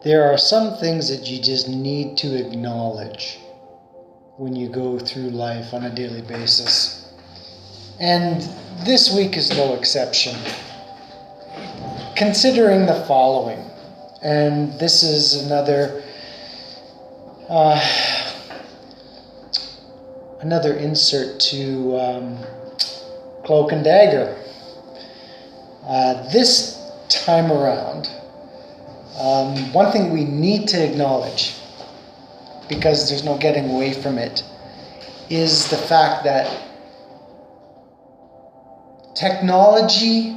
There are some things that you just need to acknowledge when you go through life on a daily basis. And this week is no exception. Considering the following, and this is another insert to Cloak and Dagger. This time around, one thing we need to acknowledge, because there's no getting away from it, is the fact that technology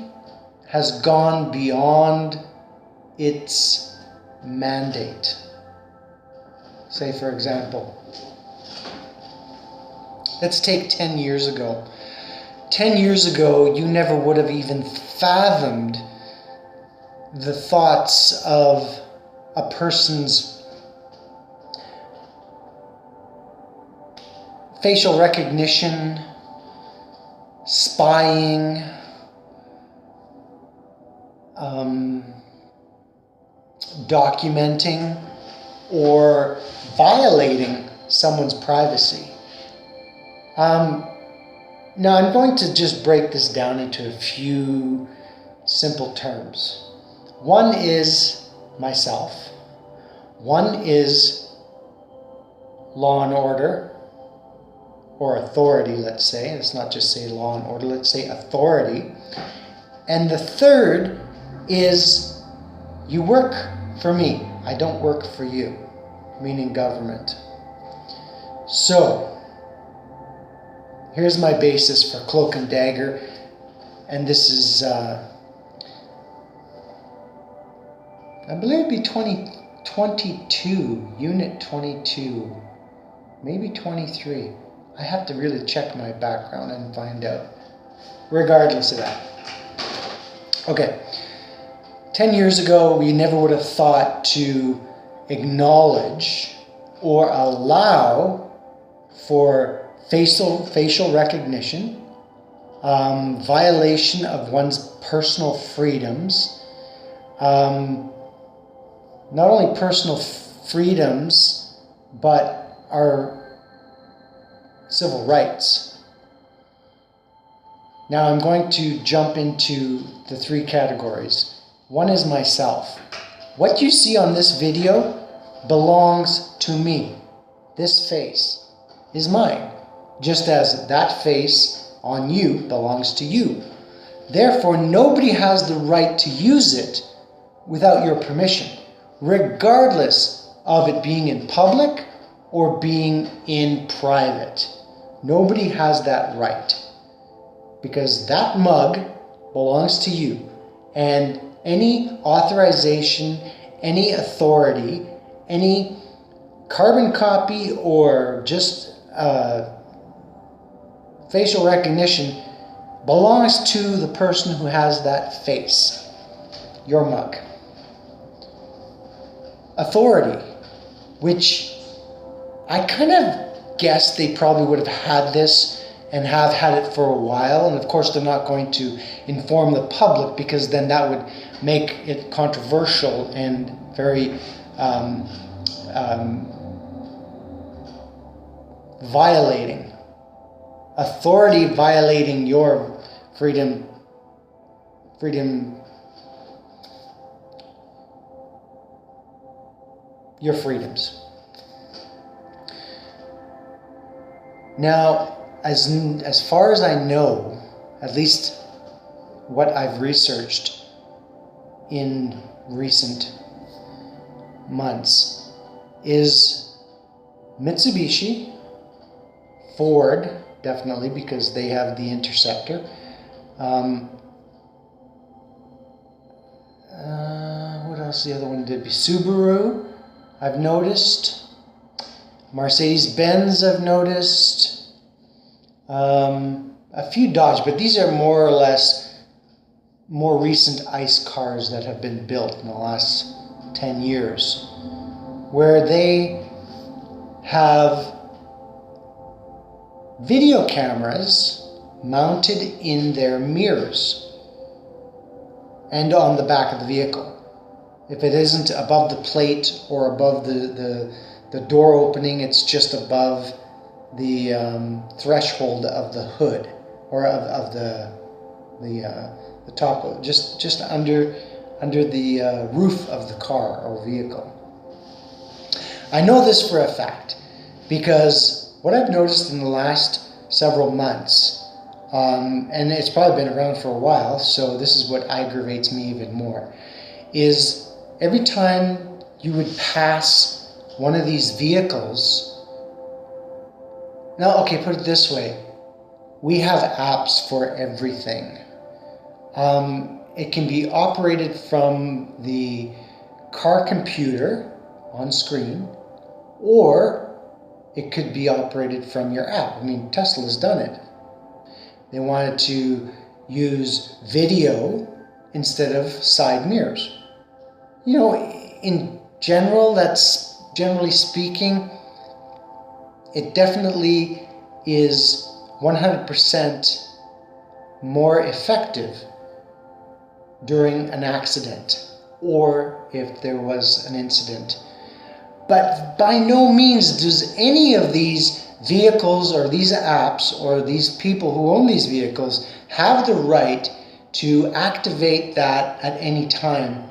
has gone beyond its mandate. Say, for example, let's take 10 years ago. 10 years ago, you never would have even fathomed the thoughts of a person's facial recognition, spying, documenting, or violating someone's privacy. Now I'm going to just break this down into a few simple terms. One is myself. One is law and order, or authority, let's say. Let's not just say law and order, let's say authority. And the third is you work for me, I don't work for you, meaning government. So, here's my basis for Cloak and Dagger, and this is, I believe it'd be 2022, Unit 22, maybe 23. I have to really check my background and find out, regardless of that. Okay, 10 years ago, we never would have thought to acknowledge or allow for facial recognition, violation of one's personal freedoms, not only personal freedoms, but our civil rights. Now I'm going to jump into the three categories. One is myself. What you see on this video belongs to me. This face is mine, just as that face on you belongs to you. Therefore, nobody has the right to use it without your permission, regardless of it being in public or being in private. Nobody has that right, because that mug belongs to you, and any authorization, any authority, any carbon copy, or just facial recognition belongs to the person who has that face, your mug. Authority, which I kind of guess they probably would have had this and have had it for a while, and of course they're not going to inform the public, because then that would make it controversial and very violating. Authority violating your freedom, your freedoms. Now, as far as I know, at least what I've researched in recent months, is Mitsubishi, Ford, definitely, because they have the Interceptor. What else? The other one did be Subaru, I've noticed. Mercedes-Benz, I've noticed. A few Dodge, but these are more or less more recent ICE cars that have been built in the last 10 years, where they have video cameras mounted in their mirrors and on the back of the vehicle. If it isn't above the plate or above the door opening, it's just above the threshold of the hood, or of the top, just under the roof of the car or vehicle. I know this for a fact because what I've noticed in the last several months, and it's probably been around for a while, so this is what aggravates me even more, is every time you would pass one of these vehicles. Now, okay, put it this way. We have apps for everything. It can be operated from the car computer on screen, or it could be operated from your app. I mean, Tesla's done it. They wanted to use video instead of side mirrors. You know, in general, that's generally speaking, it definitely is 100% more effective during an accident or if there was an incident. But by no means does any of these vehicles or these apps or these people who own these vehicles have the right to activate that at any time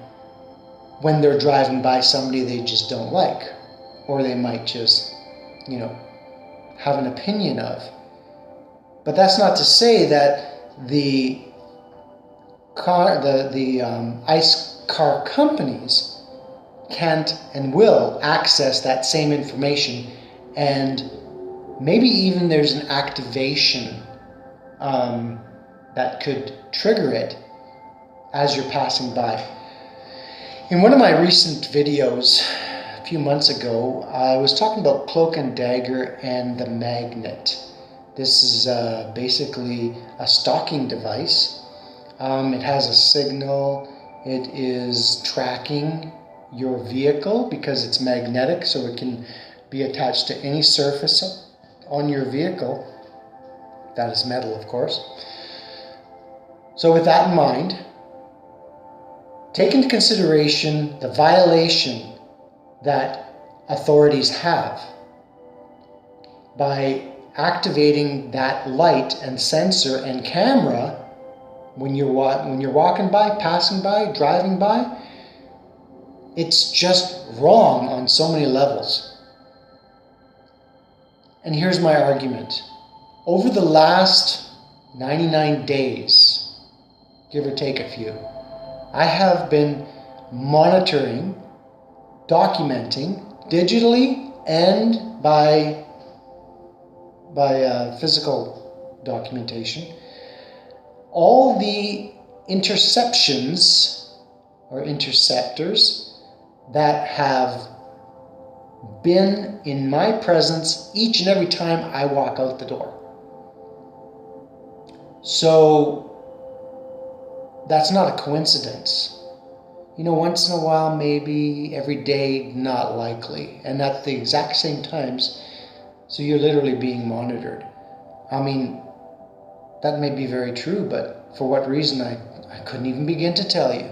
when they're driving by somebody they just don't like, or they might just, you know, have an opinion of. But that's not to say that the ICE car companies can't and will access that same information, and maybe even there's an activation that could trigger it as you're passing by. In one of my recent videos a few months ago, I was talking about Cloak and Dagger and the magnet. This is basically a stalking device. It has a signal. It is tracking your vehicle because it's magnetic, so it can be attached to any surface on your vehicle. That is metal, of course. So with that in mind, take into consideration the violation that authorities have by activating that light and sensor and camera when you're walking by, passing by, driving by. It's just wrong on so many levels. And here's my argument. Over the last 99 days, give or take a few, I have been monitoring, documenting digitally and by physical documentation all the interceptions or interceptors that have been in my presence each and every time I walk out the door. So that's not a coincidence. You know, once in a while, maybe, every day, not likely. And at the exact same times, so you're literally being monitored. I mean, that may be very true, but for what reason, I couldn't even begin to tell you.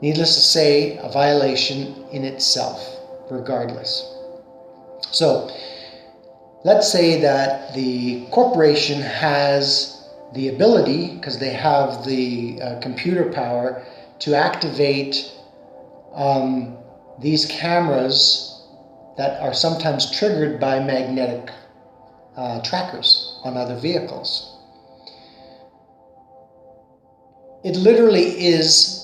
Needless to say, a violation in itself, regardless. So, let's say that the corporation has the ability, because they have the computer power, to activate these cameras that are sometimes triggered by magnetic trackers on other vehicles. It literally is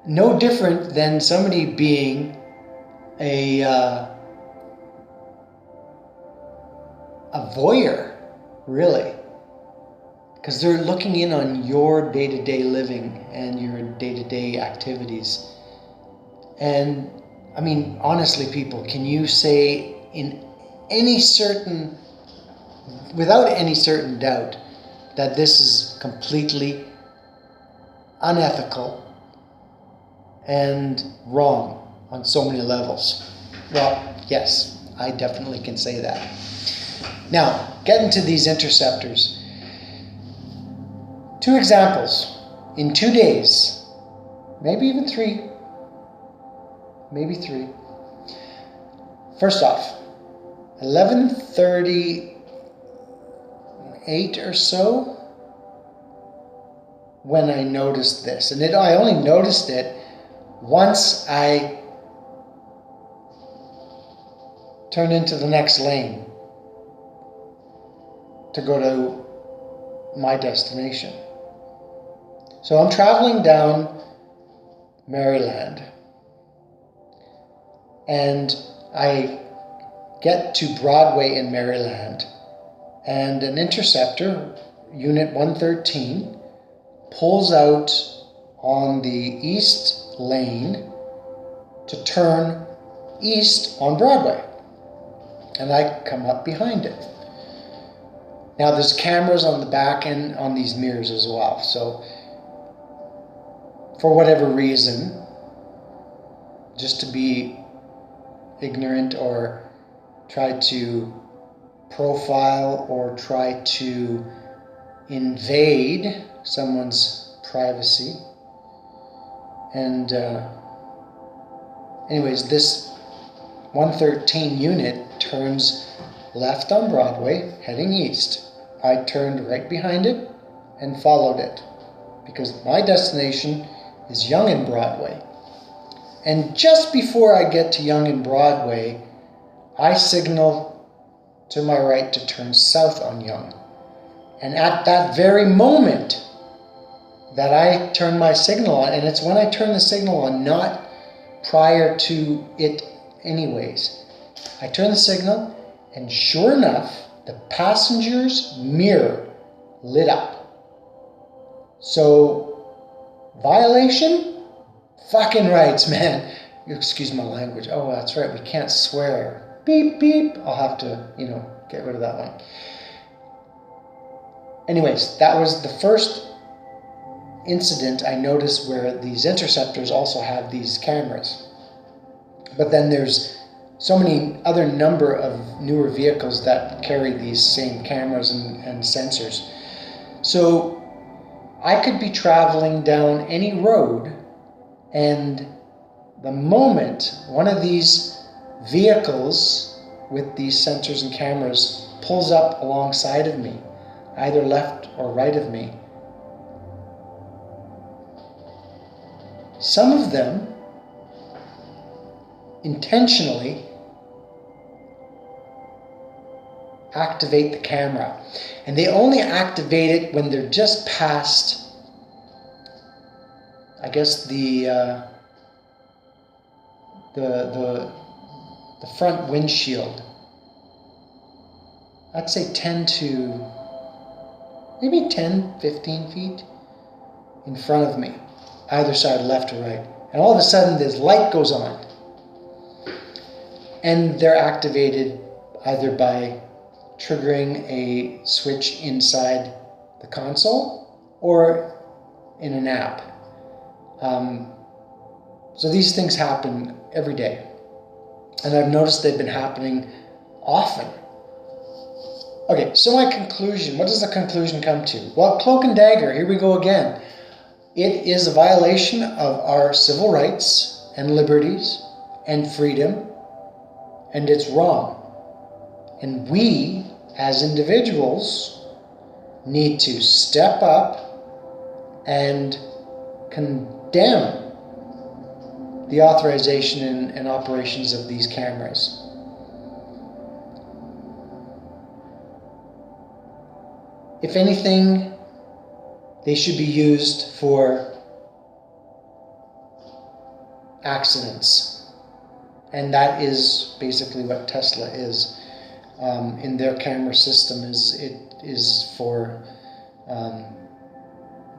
no different than somebody being a voyeur, really. Because they're looking in on your day-to-day living and your day-to-day activities. And, I mean, honestly, people, can you say without any certain doubt, that this is completely unethical and wrong on so many levels? Well, yes, I definitely can say that. Now, getting to these interceptors. 2 examples. In 2 days, maybe even 3. Maybe 3. First off, 11:38 or so when I noticed this. And I only noticed it once I turned into the next lane to go to my destination. So I'm traveling down Maryland, and I get to Broadway in Maryland, and an interceptor, Unit 113, pulls out on the east lane to turn east on Broadway, and I come up behind it. Now there's cameras on the back end on these mirrors as well, so for whatever reason, just to be ignorant or try to profile or try to invade someone's privacy. And anyways, this 113 unit turns left on Broadway, heading east. I turned right behind it and followed it because my destination is Yonge and Broadway. And just before I get to Yonge and Broadway, I signal to my right to turn south on Yonge. And at that very moment that I turn my signal on, and it's when I turn the signal on, not prior to it anyways, I turn the signal, and sure enough, the passenger's mirror lit up. So, violation? Fucking rights, man. Excuse my language. Oh, that's right, we can't swear. Beep, beep. I'll have to, get rid of that one. Anyways, that was the first incident I noticed where these interceptors also have these cameras. But then there's so many other number of newer vehicles that carry these same cameras and sensors. So I could be traveling down any road, and the moment one of these vehicles with these sensors and cameras pulls up alongside of me, either left or right of me, some of them intentionally activate the camera, and they only activate it when they're just past, I guess, the front windshield. I'd say 10 to maybe 10, 15 feet in front of me, either side, left or right. And all of a sudden this light goes on. And they're activated either by triggering a switch inside the console or in an app. So these things happen every day. And I've noticed they've been happening often. Okay, so my conclusion. What does the conclusion come to? Well, Cloak and Dagger, here we go again. It is a violation of our civil rights and liberties and freedom, and it's wrong. And we, as individuals, need to step up and condemn the authorization and operations of these cameras. If anything, they should be used for accidents. And that is basically what Tesla is in their camera system. It is for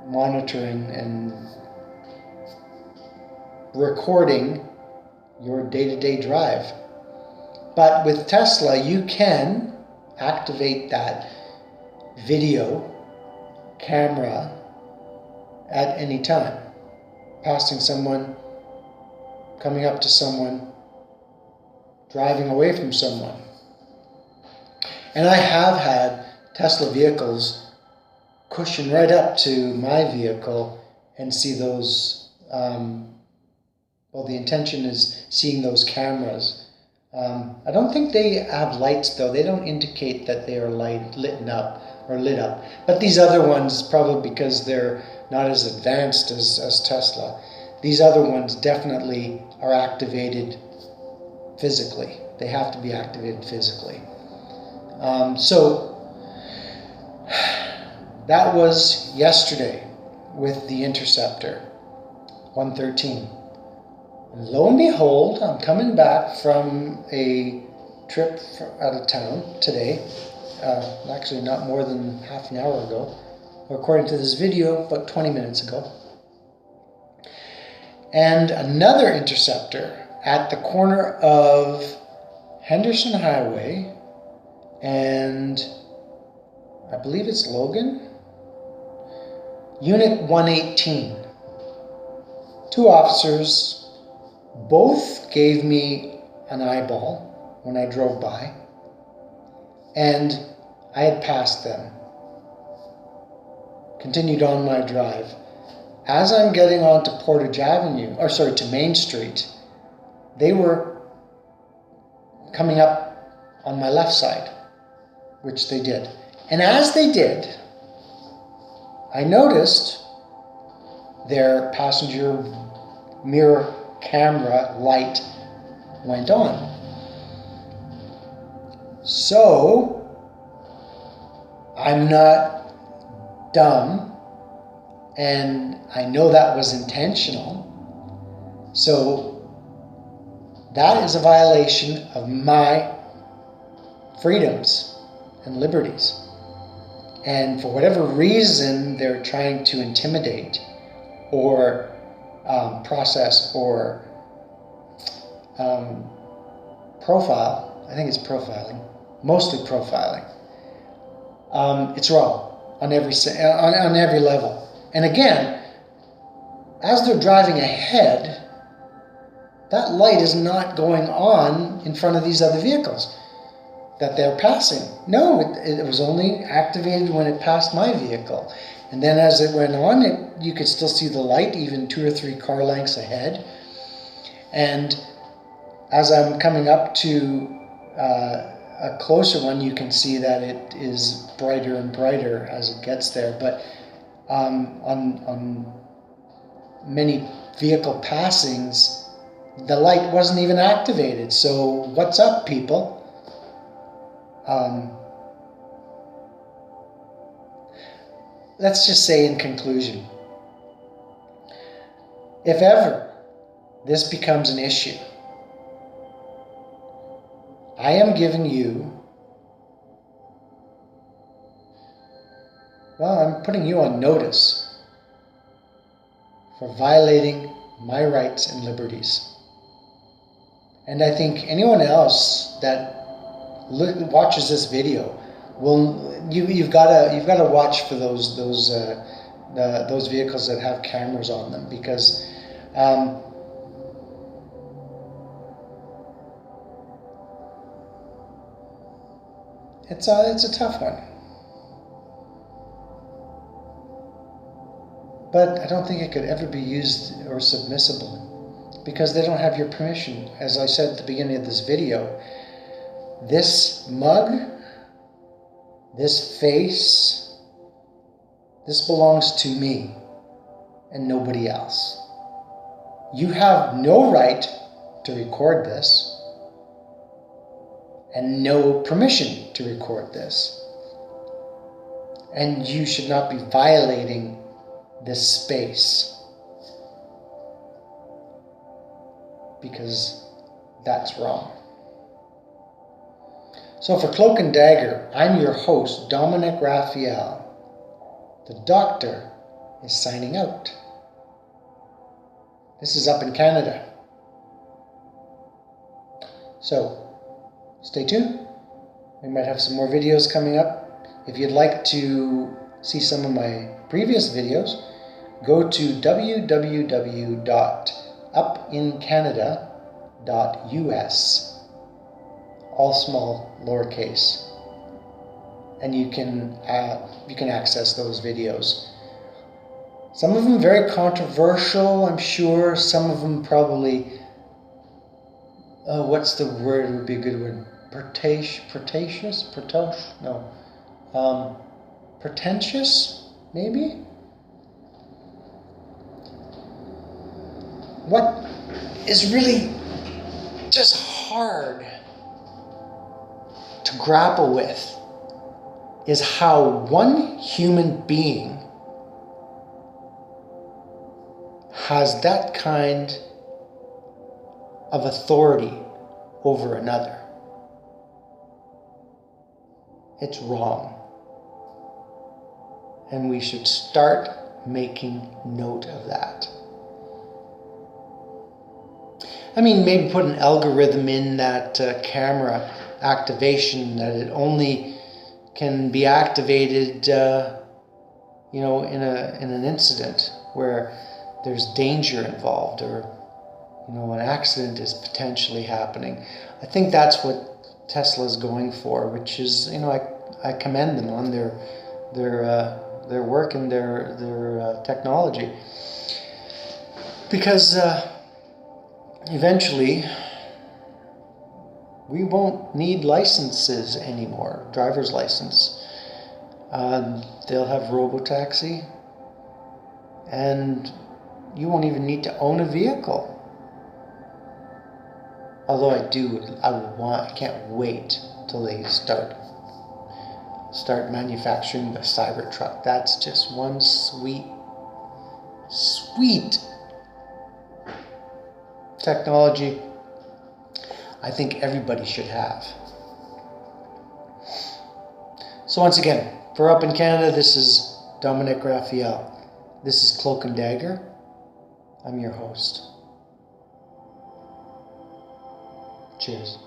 monitoring and recording your day-to-day drive. But with Tesla, you can activate that video camera at any time. Passing someone, coming up to someone, driving away from someone. And I have had Tesla vehicles cushion right up to my vehicle and see those Well, the intention is seeing those cameras. I don't think they have lights though. They don't indicate that they are lit up. But these other ones, probably because they're not as advanced as Tesla, these other ones definitely are activated physically. They have to be activated physically. So that was yesterday with the Interceptor 113. And lo and behold, I'm coming back from a trip out of town today. Actually, not more than half an hour ago. According to this video, about 20 minutes ago. And another Interceptor at the corner of Henderson Highway and I believe it's Logan. Unit 118. Two officers. Both gave me an eyeball when I drove by, and I had passed them. Continued on my drive. As I'm getting onto to Main Street, they were coming up on my left side, which they did. And as they did, I noticed their passenger mirror camera light went on. So I'm not dumb, and I know that was intentional. So that is a violation of my freedoms and liberties. And for whatever reason, they're trying to intimidate or process or profile. I think it's profiling, mostly profiling. It's wrong on every level. And again, as they're driving ahead, that light is not going on in front of these other vehicles that they're passing. No, it was only activated when it passed my vehicle. And then as it went on, you could still see the light even 2 or 3 car lengths ahead. And as I'm coming up to a closer one, you can see that it is brighter and brighter as it gets there. But on many vehicle passings, the light wasn't even activated. So what's up, people? Let's just say in conclusion, if ever this becomes an issue, I am giving you, I'm putting you on notice for violating my rights and liberties. And I think anyone else that watches this video you've got to watch for those vehicles that have cameras on them, because it's a tough one. But I don't think it could ever be used or submissible, because they don't have your permission. As I said at the beginning of this video, this mug, this face, this belongs to me and nobody else. You have no right to record this and no permission to record this. And you should not be violating this space, because that's wrong. So for Cloak and Dagger, I'm your host, Dominic Raphael. The doctor is signing out. This is up in Canada. So stay tuned. We might have some more videos coming up. If you'd like to see some of my previous videos, go to www.upincanada.us. all small, lowercase, and you can access those videos. Some of them very controversial, I'm sure. Some of them probably, what's the word would be a good word? Pretentious? No. Pretentious, maybe? What is really just hard to grapple with is how one human being has that kind of authority over another. It's wrong. And we should start making note of that. I mean, maybe put an algorithm in that camera activation, that it only can be activated, in an incident where there's danger involved, or an accident is potentially happening. I think that's what Tesla is going for, which is, I commend them on their work and their technology, because eventually we won't need licenses anymore, driver's license. They'll have robotaxi, and you won't even need to own a vehicle. Although I can't wait till they start manufacturing the Cybertruck. That's just one sweet technology I think everybody should have. So once again, for Up in Canada, this is Dominic Raphael. This is Cloak and Dagger. I'm your host. Cheers.